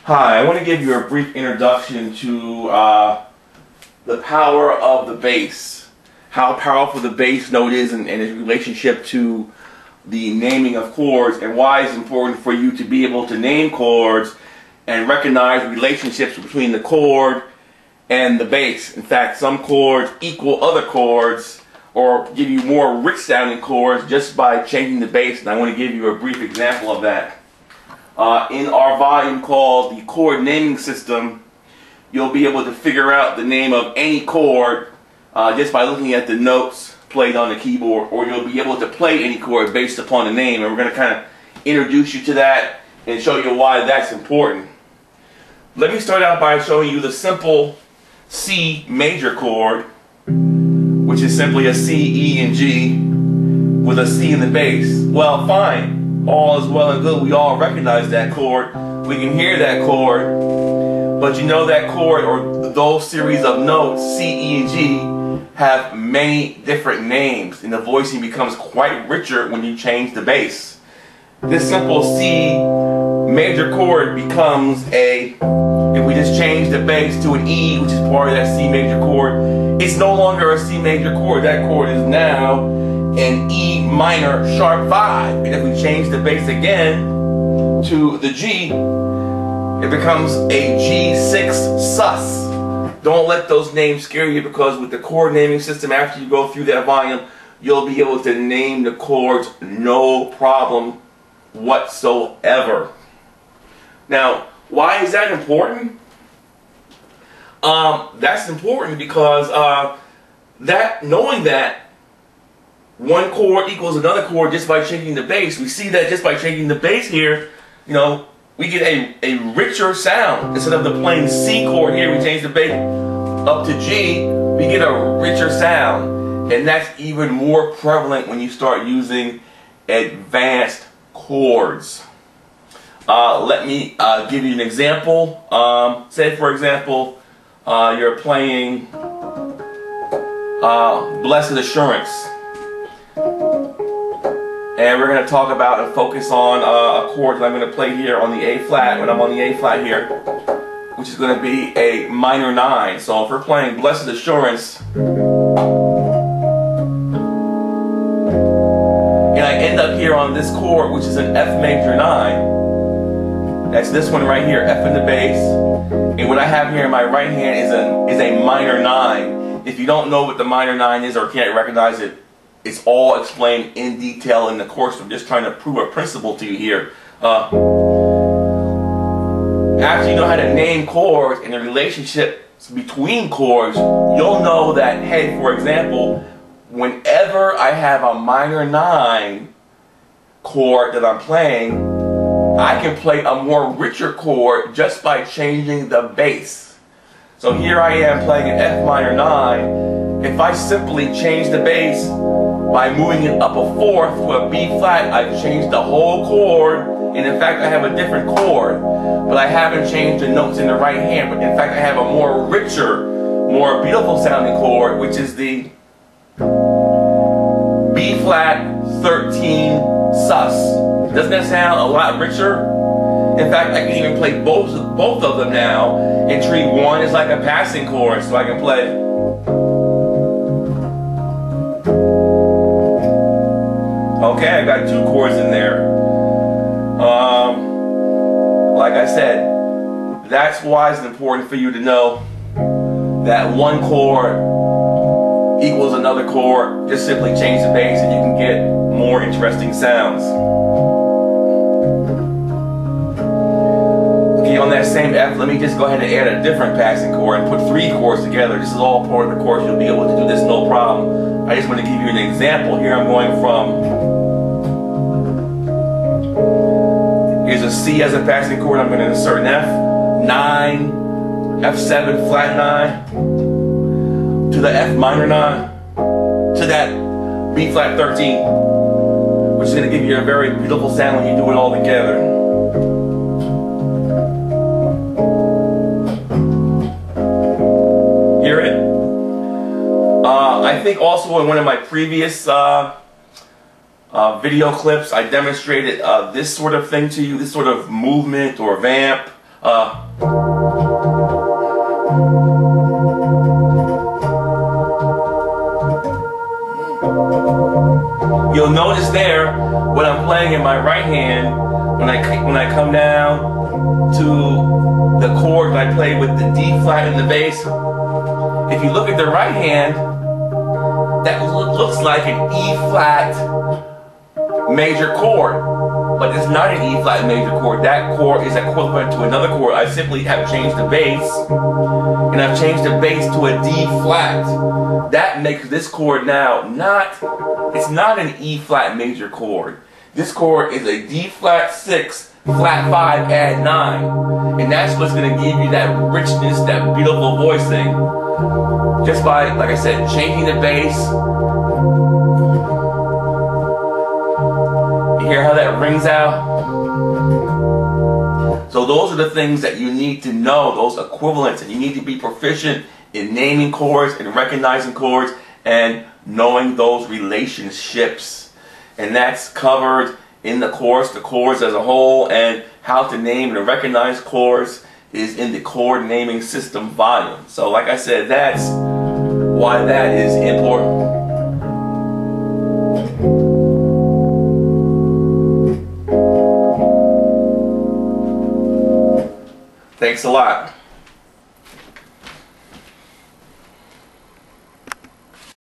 Hi, I want to give you a brief introduction to the power of the bass, how powerful the bass note is and its relationship to the naming of chords, and why it's important for you to be able to name chords and recognize relationships between the chord and the bass. In fact, some chords equal other chords or give you more rich sounding chords just by changing the bass, and I want to give you a brief example of that. In our volume called the chord naming system, you'll be able to figure out the name of any chord just by looking at the notes played on the keyboard, or you'll be able to play any chord based upon the name, and we're going to kind of introduce you to that and show you why that's important. Let me start out by showing you the simple C major chord, which is simply a C, E, and G with a C in the bass. Well, fine. All is well and good. We all recognize that chord. We can hear that chord. But you know that chord, or those series of notes, C, E, and G, have many different names, and the voicing becomes quite richer when you change the bass. This simple C major chord becomes a, if we just change the bass to an E, which is part of that C major chord, it's no longer a C major chord. That chord is now an E minor sharp 5. And if we change the bass again to the G, it becomes a G6 sus. Don't let those names scare you, because with the chord naming system, after you go through that volume, you'll be able to name the chords no problem whatsoever. Now, why is that important? That's important because knowing that one chord equals another chord just by changing the bass, we see that just by changing the bass here, you know, we get a richer sound. Instead of the plain C chord here, we change the bass up to G, we get a richer sound. And that's even more prevalent when you start using advanced chords. Let me give you an example. Say, for example, you're playing Blessed Assurance. And we're going to talk about and focus on a chord that I'm going to play here on the A flat, when I'm on the A flat here, which is going to be a minor 9. So if we're playing Blessed Assurance, and I end up here on this chord, which is an F major 9, that's this one right here, F in the bass, and what I have here in my right hand is a minor 9. If you don't know what the minor 9 is or can't recognize it, it's all explained in detail in the course. I'm just trying to prove a principle to you here. After you know how to name chords and the relationships between chords, you'll know that, hey, for example, whenever I have a minor 9 chord that I'm playing, I can play a more richer chord just by changing the bass. So here I am playing an F minor 9. If I simply change the bass by moving it up a fourth to a B flat, I've changed the whole chord, and in fact I have a different chord, but I haven't changed the notes in the right hand. But in fact I have a more richer, more beautiful sounding chord, which is the B flat 13 sus. Doesn't that sound a lot richer? In fact, I can even play both of them now and treat one as like a passing chord, so I can play. Okay, I got 2 chords in there. Like I said, that's why it's important for you to know that one chord equals another chord. Just simply change the bass and you can get more interesting sounds. Okay, on that same F, let me just go ahead and add a different passing chord and put 3 chords together. This is all part of the course. You'll be able to do this no problem. I just want to give you an example. Here I'm going from, here's a C as a passing chord. I'm going to insert an F, 9, F7 flat 9, to the F minor 9, to that B flat 13, which is going to give you a very beautiful sound when you do it all together. Hear it? I think also in one of my previous video clips, I demonstrated this sort of thing to you, this sort of movement or vamp. You'll notice there when I'm playing in my right hand, when I come down to the chord I play with the D flat in the bass. If you look at the right hand, that looks like an E flat major chord, but it's not an E flat major chord. That chord is equivalent to another chord. I simply have changed the bass, and I've changed the bass to a D flat. That makes this chord now it's not an E flat major chord. This chord is a D flat 6, flat 5, add 9. And that's what's going to give you that richness, that beautiful voicing. Just by, like I said, changing the bass. You hear how that rings out? So those are the things that you need to know, those equivalents, and you need to be proficient in naming chords and recognizing chords and knowing those relationships. And that's covered in the course, the chords as a whole, and how to name and recognize chords is in the chord naming system volume. So like I said, that's why that is important. Thanks a lot.